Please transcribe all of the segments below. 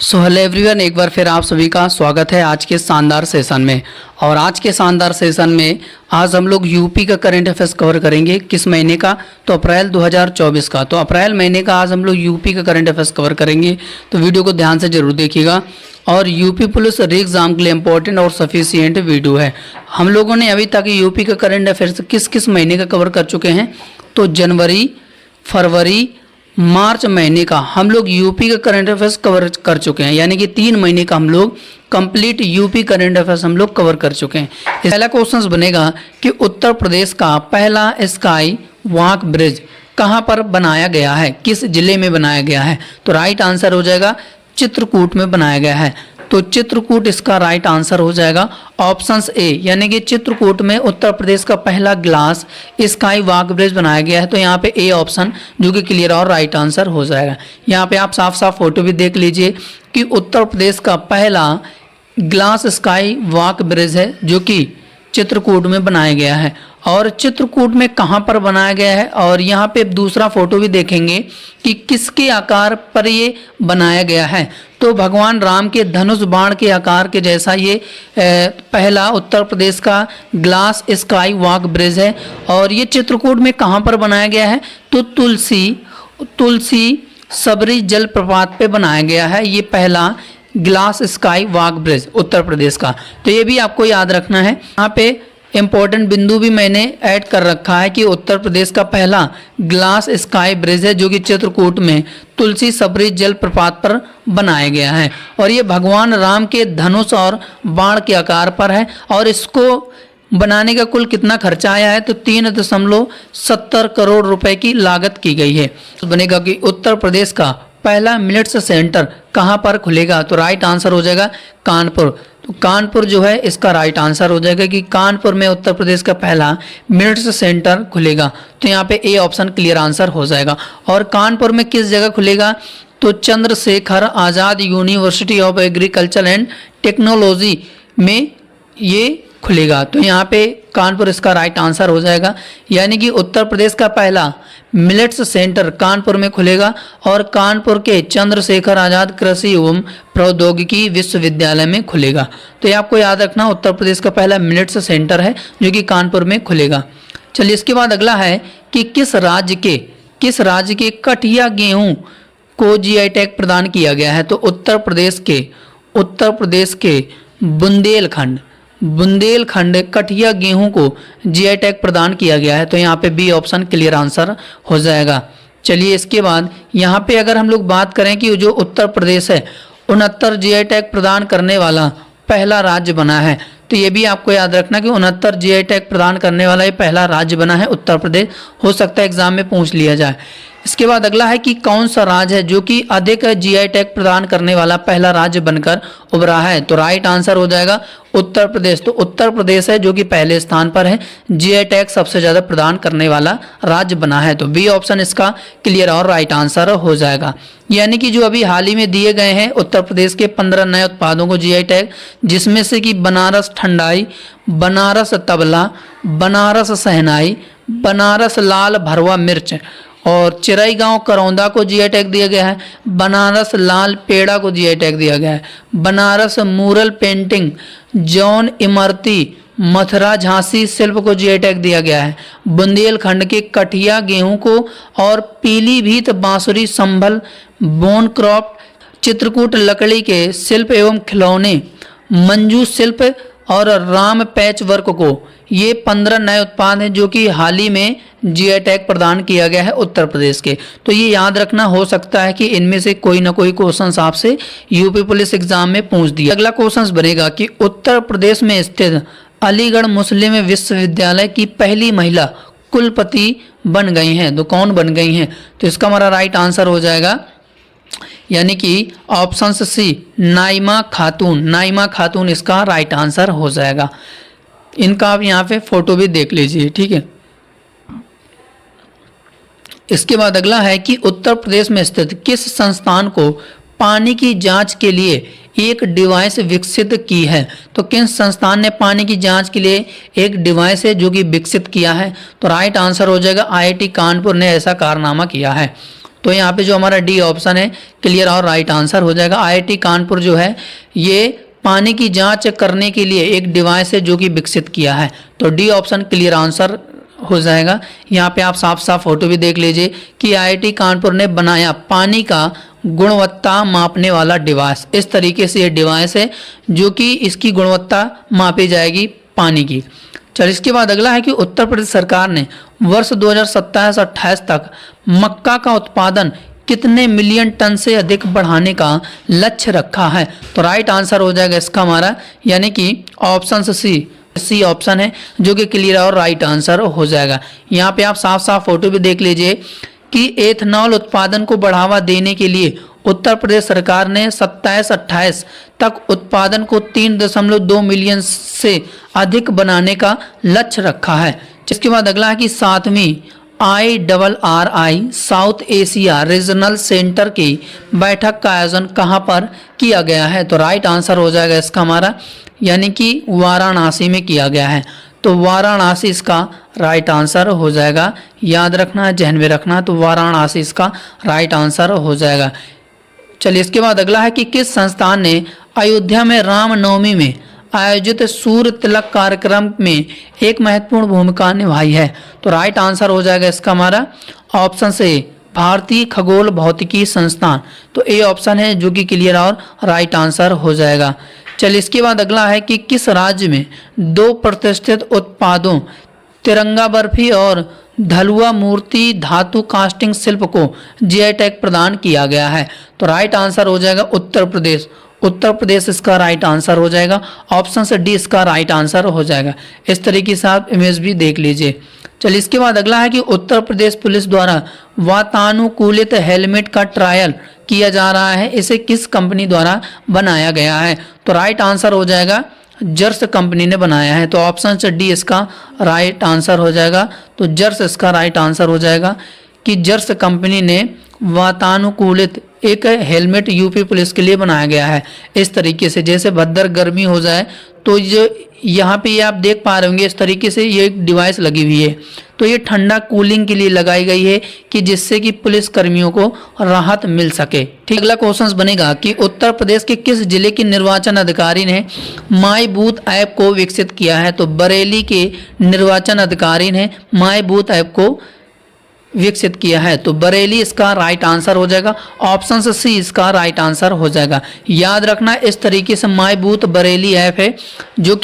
So hello everyone, एक बार फिर आप सभी का स्वागत है आज के शानदार सेशन में। और आज के शानदार सेशन में आज हम लोग यूपी का करंट अफेयर्स कवर करेंगे। किस महीने का? तो अप्रैल 2024 का। तो अप्रैल महीने का आज हम लोग यूपी का करंट अफेयर्स कवर करेंगे, तो वीडियो को ध्यान से जरूर देखिएगा। और यूपी पुलिस री एग्जाम के लिए इंपॉर्टेंट और सफिशिएंट वीडियो है। हम लोगों ने अभी तक यूपी का करंट अफेयर्स किस किस महीने का कवर कर चुके हैं, तो जनवरी, फरवरी, मार्च महीने का हम लोग यूपी का करंट अफेयर्स कवर कर चुके हैं। यानी कि 3 महीने का हम लोग कंप्लीट यूपी करंट अफेयर्स हम लोग कवर कर चुके हैं। पहला क्वेश्चन बनेगा कि उत्तर प्रदेश का पहला स्काई वॉक ब्रिज कहाँ पर बनाया गया है, किस जिले में बनाया गया है? तो राइट आंसर हो जाएगा चित्रकूट में बनाया गया है। तो चित्रकूट इसका राइट आंसर हो जाएगा ऑप्शन ए, यानी कि चित्रकूट में उत्तर प्रदेश का पहला ग्लास स्काई वॉक ब्रिज बनाया गया है। तो यहाँ पे ए ऑप्शन जो कि क्लियर और राइट आंसर हो जाएगा। यहाँ पे आप साफ साफ फोटो भी देख लीजिए कि उत्तर प्रदेश का पहला ग्लास स्काई वॉक ब्रिज है जो कि चित्रकूट में बनाया गया है। और चित्रकूट में कहाँ पर बनाया गया है, और यहाँ पे दूसरा फोटो भी देखेंगे कि किसके आकार पर ये बनाया गया है। तो भगवान राम के धनुष बाण के आकार के जैसा ये पहला उत्तर प्रदेश का ग्लास स्काई वॉक ब्रिज है। और ये चित्रकूट में कहाँ पर बनाया गया है, तो तुलसी सबरी जलप्रपात पे बनाया गया है ये पहला glass sky walk bridge Uttar Pradesh का। तो ये भी आपको याद रखना है। यहाँ पे इंपॉर्टेंट बिंदु भी मैंने ऐड कर रखा है कि उत्तर प्रदेश का पहला ग्लास स्काई ब्रिज है जो कि चित्रकूट में तुलसी सबरी जलप्रपात पर बनाया गया है। और ये भगवान राम के धनुष और बाण के आकार पर है। और इसको बनाने का कुल कितना खर्चा आया है, तो 3.70 करोड़ रुपए की लागत की गई है। तो बनेगा कि उत्तर प्रदेश का पहला मिलिट्स सेंटर कहाँ पर खुलेगा, तो राइट आंसर हो जाएगा कानपुर। तो कानपुर जो है इसका राइट आंसर हो जाएगा कि कानपुर में उत्तर प्रदेश का पहला मिलिट्स सेंटर खुलेगा। तो यहाँ पे ए ऑप्शन क्लियर आंसर हो जाएगा। और कानपुर में किस जगह खुलेगा, तो Chandrashekhar Azad university of agriculture and technology में ये खुलेगा। तो यहाँ पे कानपुर इसका राइट आंसर हो जाएगा। यानी कि उत्तर प्रदेश का पहला मिलेट्स सेंटर कानपुर में खुलेगा और कानपुर के चंद्रशेखर आज़ाद कृषि एवं प्रौद्योगिकी विश्वविद्यालय में खुलेगा। तो ये आपको याद रखना, उत्तर प्रदेश का पहला मिलेट्स सेंटर है जो कि कानपुर में खुलेगा। चलिए इसके बाद अगला है कि किस राज्य के कठिया गेहूँ को जीआई टैग प्रदान किया गया है, तो उत्तर प्रदेश के बुंदेलखंड कठिया गेहूं को जीआई टैग प्रदान किया गया है। तो यहाँ पे बी ऑप्शन क्लियर आंसर हो जाएगा। चलिए इसके बाद यहाँ पे अगर हम लोग बात करें कि जो उत्तर प्रदेश है 69 जीआई टैग प्रदान करने वाला पहला राज्य बना है। तो ये भी आपको याद रखना कि 69 जीआई टैग प्रदान करने वाला ये पहला राज्य बना है उत्तर प्रदेश। हो सकता है एग्जाम में पूछ लिया जाए। इसके बाद अगला है कि कौन सा राज्य है जो कि अधिक जीआई टैग प्रदान करने वाला पहला राज्य बनकर उभरा है, तो राइट आंसर हो जाएगा उत्तर प्रदेश। तो उत्तर प्रदेश है जो कि पहले स्थान पर है, जीआई टैग सबसे ज़्यादा प्रदान करने वाला राज्य बना है। तो बी ऑप्शन इसका क्लियर और राइट आंसर हो जाएगा। यानी कि जो अभी हाल ही में दिए गए हैं उत्तर प्रदेश के 15 नए उत्पादों को जीआई टैग, जिसमें से कि बनारस ठंडाई, बनारस तबला, बनारस शहनाई, बनारस लाल भरवा मिर्च और चिरईगांव करौंदा को जीआई टैग दिया गया है, बनारस लाल पेड़ा को जीआई टैग दिया गया है, बनारस मूरल पेंटिंग, जौन इमरती, मथुरा झांसी शिल्प को जीआई टैग दिया गया है, बुंदेलखंड के कठिया गेहूं को और पीलीभीत बांसुरी संभल बोन क्रॉफ्ट, चित्रकूट लकड़ी के शिल्प एवं खिलौने, मंजू शिल्प और राम पैच वर्क को, ये 15 नए उत्पाद हैं जो कि हाल ही में जीआई टैग प्रदान किया गया है उत्तर प्रदेश के। तो ये याद रखना, हो सकता है कि इनमें से कोई ना कोई क्वेश्चन आपसे यूपी पुलिस एग्जाम में पूछ दिया। अगला क्वेश्चन बनेगा कि उत्तर प्रदेश में स्थित अलीगढ़ मुस्लिम विश्वविद्यालय की पहली महिला कुलपति बन गई हैं, तो कौन बन गई हैं? तो इसका हमारा राइट आंसर हो जाएगा यानी कि ऑप्शन सी नाइमा खातून इसका राइट आंसर हो जाएगा। इनका आप यहाँ पे फोटो भी देख लीजिए, ठीक है। इसके बाद अगला है कि उत्तर प्रदेश में स्थित किस संस्थान को पानी की जांच के लिए एक डिवाइस विकसित की है, तो किस संस्थान ने पानी की जांच के लिए एक डिवाइस है जो कि विकसित किया है, तो राइट आंसर हो जाएगा आईआईटी कानपुर ने ऐसा कारनामा किया है। तो यहाँ पे जो हमारा डी ऑप्शन है क्लियर और राइट आंसर हो जाएगा। आईआईटी कानपुर जो है ये पानी की जांच करने के लिए एक डिवाइस है जो कि विकसित किया है। तो डी ऑप्शन क्लियर आंसर हो जाएगा। यहाँ पे आप साफ साफ फोटो भी देख लीजिए कि आईआईटी कानपुर ने बनाया पानी का गुणवत्ता मापने वाला डिवाइस। इस तरीके से ये डिवाइस है जो कि इसकी गुणवत्ता मापी जाएगी पानी की। चलिए इसके बाद अगला है कि उत्तर प्रदेश सरकार ने वर्ष 2027-28 तक मक्का का उत्पादन कितने मिलियन टन से अधिक बढ़ाने का लक्ष्य रखा है। तो राइट आंसर हो जाएगा इसका हमारा यानी कि ऑप्शन सी ऑप्शन है जो कि क्लियर और राइट आंसर हो जाएगा। यहाँ पे आप साफ साफ फोटो भी देख लीजिए कि एथनॉल उत्पादन को बढ़ावा देने के लिए उत्तर प्रदेश सरकार ने 27-28 तक उत्पादन को 3.2 मिलियन से अधिक बनाने का लक्ष्य रखा है। इसके बाद अगला है कि 7वीं IRRI south Asia regional centre की बैठक का आयोजन कहाँ पर किया गया है। तो राइट आंसर हो जाएगा इसका हमारा यानी कि वाराणसी में किया गया है। तो वाराणसी इसका राइट आंसर हो जाएगा। याद रखना, जहन में रखना, तो वाराणसी इसका राइट आंसर हो जाएगा। चलिए इसके बाद अगला है कि किस संस्थान ने अयोध्या में रामनवमी में आयोजित सूर्य तिलक कार्यक्रम में एक महत्वपूर्ण भूमिका निभाई है। तो राइट आंसर हो जाएगा इसका हमारा ऑप्शन से भारतीय खगोल भौतिकी संस्थान। तो ए ऑप्शन है जो कि क्लियर और राइट आंसर हो जाएगा। चलिए इसके बाद अगला है कि किस राज्य में 2 प्रतिष्ठित उत्पादों तिरंगा बर्फी और धलुआ मूर्ति धातु कास्टिंग शिल्प को जीआई टैग प्रदान किया गया है। तो राइट आंसर हो जाएगा उत्तर प्रदेश। उत्तर प्रदेश इसका राइट आंसर हो जाएगा। ऑप्शन से डी इसका राइट आंसर हो जाएगा। इस तरीके से आप इमेज भी देख लीजिए। चलिए इसके बाद अगला है कि उत्तर प्रदेश पुलिस द्वारा वातानुकूलित हेलमेट का ट्रायल किया जा रहा है, इसे किस कंपनी द्वारा बनाया गया है। तो राइट आंसर हो जाएगा जर्स कंपनी ने बनाया है। तो ऑप्शन से डी इसका राइट आंसर हो जाएगा। तो जर्स इसका राइट आंसर हो जाएगा कि जर्स कंपनी ने वातानुकूलित एक हेलमेट यूपी पुलिस के लिए बनाया गया है। इस तरीके से जैसे भद्दर गर्मी हो जाए तो जो यहाँ पे ये आप देख पा रहे होंगे इस तरीके से ये एक डिवाइस लगी हुई है। तो ये ठंडा कूलिंग के लिए लगाई गई है कि जिससे कि पुलिस कर्मियों को राहत मिल सके। ठीक, अगला क्वेश्चन बनेगा कि उत्तर प्रदेश के किस जिले के निर्वाचन अधिकारी ने माई बूथ ऐप को विकसित किया है। तो बरेली के निर्वाचन अधिकारी ने माई बूथ ऐप को विकसित किया है। तो बरेली इसका राइट आंसर हो जाएगा। ऑप्शन से सी इसका राइट आंसर हो जाएगा। याद रखना इस तरीके से माई बूथ बरेली ऐप है जो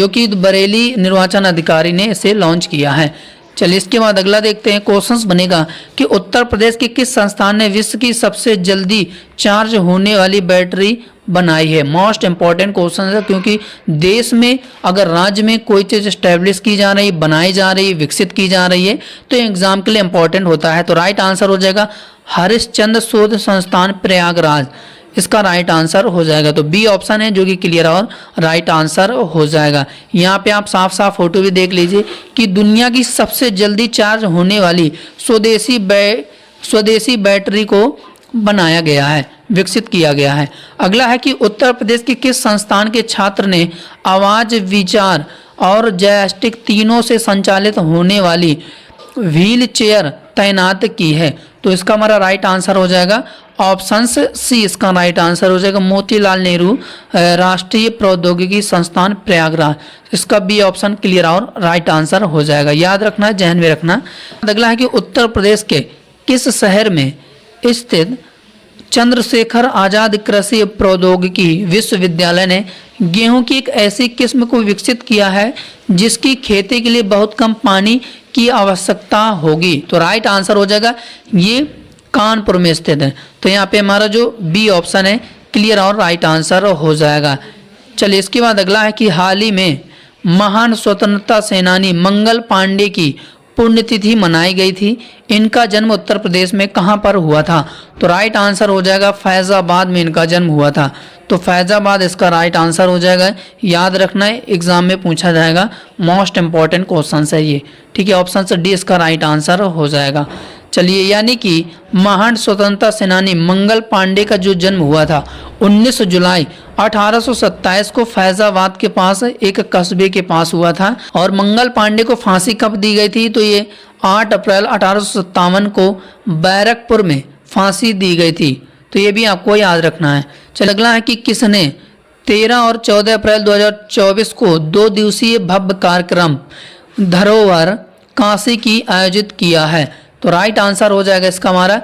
कि बरेली निर्वाचन अधिकारी ने इसे लॉन्च किया है। चलिए इसके बाद अगला देखते हैं। क्वेश्चंस बनेगा कि उत्तर प्रदेश के किस संस्थान ने विश्व की सबसे जल्दी चार्ज होने वाली बैटरी बनाई है। मोस्ट इंपॉर्टेंट क्वेश्चन है क्योंकि देश में अगर राज्य में कोई चीज़ स्टैब्लिश की जा रही, बनाई जा रही, विकसित की जा रही है तो एग्जाम के लिए इंपॉर्टेंट होता है। तो राइट आंसर हो जाएगा हरिश्चंद्र शोध संस्थान प्रयागराज, इसका राइट आंसर हो जाएगा। तो बी ऑप्शन है जो कि क्लियर और राइट आंसर हो जाएगा। यहाँ पे आप साफ साफ फोटो भी देख लीजिए कि दुनिया की सबसे जल्दी चार्ज होने वाली स्वदेशी बैटरी को बनाया गया है, विकसित किया गया है। अगला है कि उत्तर प्रदेश के किस संस्थान के छात्र ने आवाज, विचार और जॉयस्टिक तीनों से संचालित होने वाली व्हील चेयर तैनात की है। तो इसका हमारा राइट आंसर हो जाएगा ऑप्शन सी इसका राइट आंसर हो जाएगा मोतीलाल नेहरू राष्ट्रीय प्रौद्योगिकी संस्थान प्रयागराज, इसका बी ऑप्शन क्लियर और राइट आंसर हो जाएगा। याद रखना, जहन में रखना। अगला है कि उत्तर प्रदेश के किस शहर में स्थित चंद्रशेखर आजाद कृषि प्रौद्योगिकी विश्वविद्यालय ने गेहूं की एक ऐसी किस्म को विकसित किया है जिसकी खेती के लिए बहुत कम पानी की आवश्यकता होगी। तो राइट आंसर हो जाएगा ये कानपुर में स्थित है। तो यहाँ पे हमारा जो बी ऑप्शन है क्लियर और राइट आंसर हो जाएगा। चलिए इसके बाद अगला है कि हाल ही में महान स्वतंत्रता सेनानी मंगल पांडे की पुण्यतिथि मनाई गई थी। इनका जन्म उत्तर प्रदेश में कहाँ पर हुआ था। तो राइट आंसर हो जाएगा फैज़ाबाद में इनका जन्म हुआ था। तो फैज़ाबाद इसका राइट आंसर हो जाएगा। याद रखना है, एग्जाम में पूछा जाएगा, मोस्ट इंपॉर्टेंट क्वेश्चन है ये। ठीक है, ऑप्शन से डी इसका राइट आंसर हो जाएगा। चलिए, यानी कि महान स्वतंत्रता सेनानी मंगल पांडे का जो जन्म हुआ था 19 जुलाई 1827 को फैज़ाबाद के पास एक कस्बे के पास हुआ था। और मंगल पांडे को फांसी कब दी गई थी, तो ये 8 अप्रैल 1857 को बैरकपुर में फांसी दी गई थी। तो ये भी आपको याद रखना है। चल अगला है कि किसने 13 और 14 अप्रैल 2024 को 2 दिवसीय भव्य कार्यक्रम धरोहर काशी की आयोजित किया है। तो राइट आंसर हो जाएगा इसका हमारा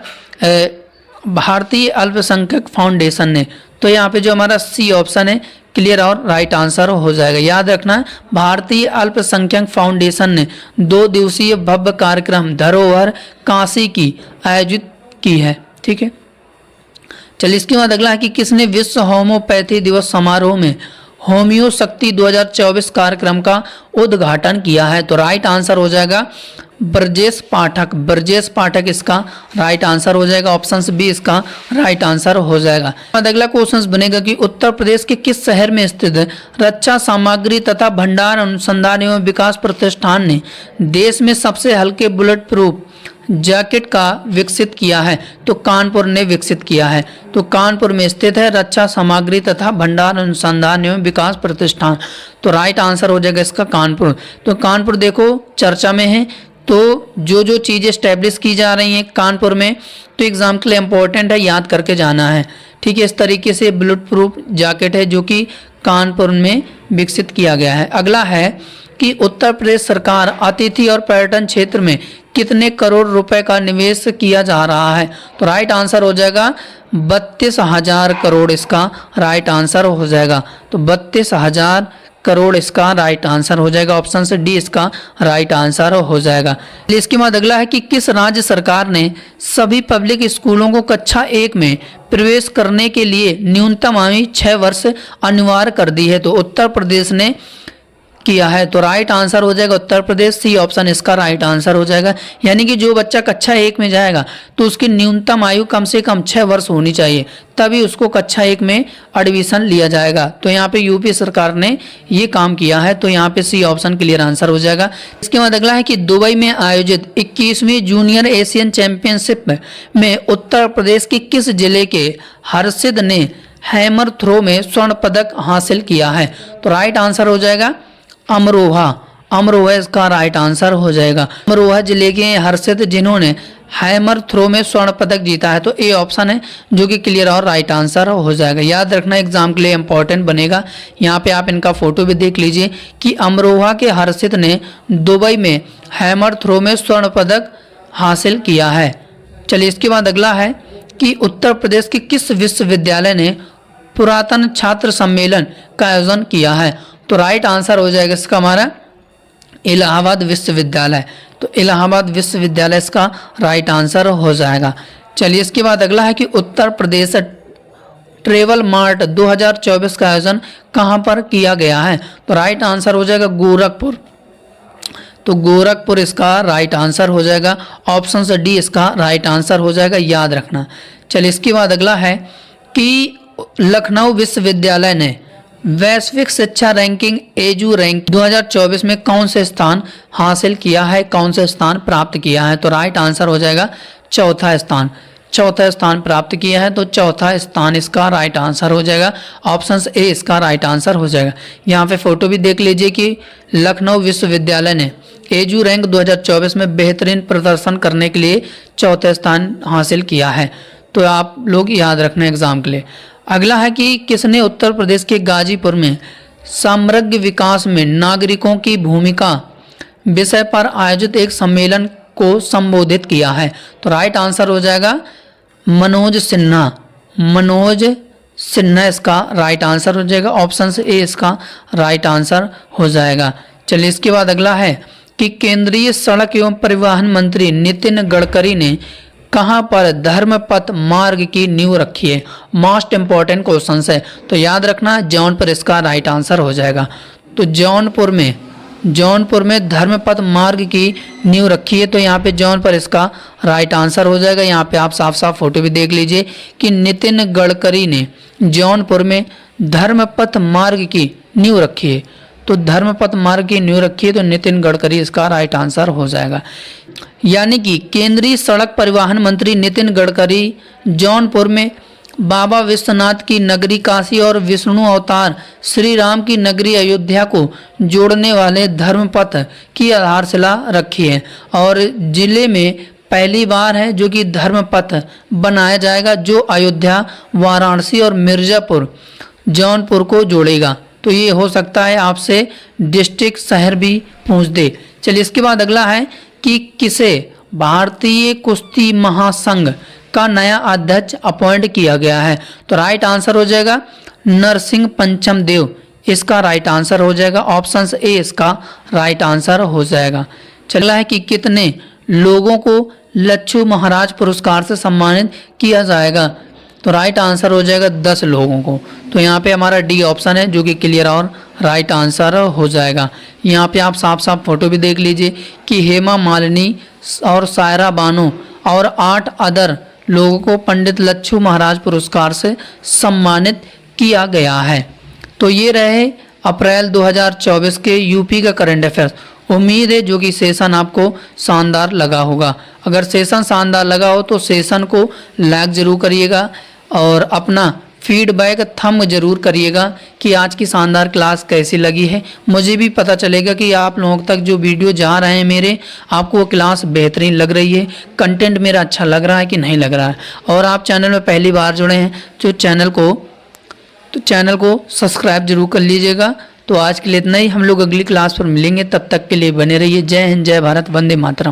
भारतीय अल्पसंख्यक फाउंडेशन ने। तो यहाँ पे जो हमारा सी ऑप्शन है क्लियर और राइट आंसर हो जाएगा। याद रखना है भारतीय अल्पसंख्यक फाउंडेशन ने 2 दिवसीय भव्य कार्यक्रम धरोहर काशी की आयोजित की है। ठीक है, चलिए इसके बाद अगला है कि किसने विश्व होम्योपैथी दिवस समारोह में होम्यो शक्ति 2024 कार्यक्रम का उद्घाटन किया है। तो राइट आंसर हो जाएगा ब्रजेश पाठक। ब्रजेश पाठक इसका राइट आंसर हो जाएगा। ऑप्शन बी इसका राइट आंसर हो जाएगा। अगला क्वेश्चन बनेगा कि उत्तर प्रदेश के किस शहर में स्थित रक्षा सामग्री तथा भंडार अनुसंधान एवं विकास प्रतिष्ठान ने देश में सबसे हल्के बुलेट प्रूफ जैकेट का विकसित किया है? तो कानपुर ने विकसित किया है। तो कानपुर में स्थित है रक्षा सामग्री तथा भंडार अनुसंधान एवं विकास प्रतिष्ठान। तो राइट आंसर हो जाएगा इसका कानपुर। तो कानपुर देखो चर्चा में है। तो जो जो चीज़ें स्टैब्लिश की जा रही हैं कानपुर में, तो एग्जाम के लिए इम्पोर्टेंट है, याद करके जाना है। ठीक है, इस तरीके से बुलेट प्रूफ जैकेट है जो कि कानपुर में विकसित किया गया है। अगला है कि उत्तर प्रदेश सरकार अतिथि और पर्यटन क्षेत्र में कितने करोड़ रुपए का निवेश किया जा रहा है? तो राइट आंसर हो जाएगा 32,000 करोड़ इसका राइट आंसर हो जाएगा। तो 32,000 करोड़ इसका राइट आंसर हो जाएगा। ऑप्शन से डी इसका राइट आंसर हो जाएगा। इसके बाद अगला है कि किस राज्य सरकार ने सभी पब्लिक स्कूलों को कक्षा 1 में प्रवेश करने के लिए न्यूनतम आयु 6 वर्ष अनिवार्य कर दी है? तो उत्तर प्रदेश ने किया है। तो राइट आंसर हो जाएगा उत्तर प्रदेश, सी ऑप्शन इसका राइट आंसर हो जाएगा। यानी कि जो बच्चा कक्षा 1 में जाएगा तो उसकी न्यूनतम आयु कम से कम 6 वर्ष होनी चाहिए, तभी उसको कक्षा 1 में एडमिशन लिया जाएगा। तो यहाँ पे यूपी सरकार ने ये काम किया है। तो यहाँ पे सी ऑप्शन क्लियर आंसर हो जाएगा। इसके बाद अगला है कि दुबई में आयोजित 21वीं जूनियर एशियन चैंपियनशिप में उत्तर प्रदेश के किस जिले के हर्षिद ने हैमर थ्रो में स्वर्ण पदक हासिल किया है? तो राइट आंसर हो जाएगा अमरोहा। अमरोहा इसका राइट आंसर हो जाएगा। अमरोहा जिले के हर्षित जिन्होंने हैमर थ्रो में स्वर्ण पदक जीता है। तो ए ऑप्शन है जो कि क्लियर और राइट आंसर हो जाएगा। याद रखना एग्जाम के लिए इंपॉर्टेंट बनेगा। यहाँ पे आप इनका फोटो भी देख लीजिए कि अमरोहा के हर्षित ने दुबई में हैमर थ्रो में स्वर्ण पदक हासिल किया है। चलिए इसके बाद अगला है कि उत्तर प्रदेश के किस विश्वविद्यालय ने पुरातन छात्र सम्मेलन का आयोजन किया है? तो राइट आंसर हो जाएगा इसका हमारा इलाहाबाद विश्वविद्यालय। तो इलाहाबाद विश्वविद्यालय इसका राइट आंसर हो जाएगा। चलिए इसके बाद अगला है कि उत्तर प्रदेश ट्रेवल मार्ट 2024 का आयोजन कहाँ पर किया गया है? तो राइट आंसर हो जाएगा गोरखपुर। तो गोरखपुर इसका राइट आंसर हो जाएगा। ऑप्शन से डी इसका राइट आंसर हो जाएगा, याद रखना। चलिए इसके बाद अगला है कि लखनऊ विश्वविद्यालय ने वैश्विक शिक्षा रैंकिंग एजू रैंक 2024 में कौन से स्थान हासिल किया है, कौन से स्थान प्राप्त किया है? तो राइट आंसर हो जाएगा चौथा स्थान। चौथा स्थान प्राप्त किया है। तो चौथा स्थान इसका राइट आंसर हो जाएगा। ऑप्शन ए इसका राइट आंसर हो जाएगा। यहाँ पे फोटो भी देख लीजिए कि लखनऊ विश्वविद्यालय ने एजू रैंक 2024 में बेहतरीन प्रदर्शन करने के लिए चौथे स्थान हासिल किया है। तो आप लोग याद रखना एग्जाम के लिए। अगला है कि किसने उत्तर प्रदेश के गाजीपुर में समग्र विकास में नागरिकों की भूमिका विषय पर आयोजित एक सम्मेलन को संबोधित किया है? तो राइट आंसर हो जाएगा मनोज सिन्हा। मनोज सिन्हा इसका राइट आंसर हो जाएगा। ऑप्शन ए इसका राइट आंसर हो जाएगा। चलिए इसके बाद अगला है कि केंद्रीय सड़क एवं परिवहन मंत्री नितिन गडकरी ने कहाँ पर धर्मपथ मार्ग की नींव रखी है? मोस्ट इंपॉर्टेंट क्वेश्चन है। तो याद रखना जौनपुर इसका राइट आंसर हो जाएगा। तो जौनपुर में धर्मपथ मार्ग की नींव रखी है। तो यहाँ पे जौनपुर इसका राइट आंसर हो जाएगा। यहाँ पे आप साफ साफ फोटो भी देख लीजिए कि नितिन गडकरी ने जौनपुर में धर्मपथ मार्ग की नींव रखी है। तो धर्मपथ मार्ग की नींव रखी है। तो नितिन गडकरी इसका राइट आंसर हो जाएगा। यानी कि केंद्रीय सड़क परिवहन मंत्री नितिन गडकरी जौनपुर में बाबा विश्वनाथ की नगरी काशी और विष्णु अवतार श्री राम की नगरी अयोध्या को जोड़ने वाले धर्मपथ की आधारशिला रखी है। और जिले में पहली बार है जो कि धर्मपथ बनाया जाएगा जो अयोध्या, वाराणसी और मिर्ज़ापुर, जौनपुर को जोड़ेगा। तो ये हो सकता है आपसे डिस्ट्रिक्ट शहर भी पूछ दे। चलिए इसके बाद अगला है कि किसे भारतीय कुश्ती महासंघ का नया अध्यक्ष अपॉइंट किया गया है। तो राइट आंसर हो जाएगा नरसिंह पंचम देव, इसका राइट आंसर हो जाएगा। ऑप्शन ए इसका राइट आंसर हो जाएगा। चला है कि कितने लोगों को लच्छू महाराज पुरस्कार से सम्मानित किया जाएगा। तो राइट आंसर हो जाएगा 10 लोगों को। तो यहाँ पे हमारा डी ऑप्शन है जो कि क्लियर और राइट आंसर हो जाएगा। यहाँ पे आप साफ साफ फोटो भी देख लीजिए कि हेमा मालिनी और सायरा बानो और 8 अदर लोगों को पंडित लच्छू महाराज पुरस्कार से सम्मानित किया गया है। तो ये रहे अप्रैल 2024 के यूपी का करंट अफेयर्स। उम्मीद है जो कि सेशन आपको शानदार लगा होगा। अगर सेशन शानदार लगा हो तो सेशन को लाइक ज़रूर करिएगा और अपना फीडबैक थंब जरूर करिएगा कि आज की शानदार क्लास कैसी लगी है। मुझे भी पता चलेगा कि आप लोगों तक जो वीडियो जा रहे हैं मेरे, आपको वो क्लास बेहतरीन लग रही है, कंटेंट मेरा अच्छा लग रहा है कि नहीं लग रहा है। और आप चैनल में पहली बार जुड़े हैं तो चैनल को सब्सक्राइब जरूर कर लीजिएगा। तो आज के लिए इतना ही, हम लोग अगली क्लास पर मिलेंगे, तब तक के लिए बने रहिए। जय हिंद, जय भारत, वंदे मातरम।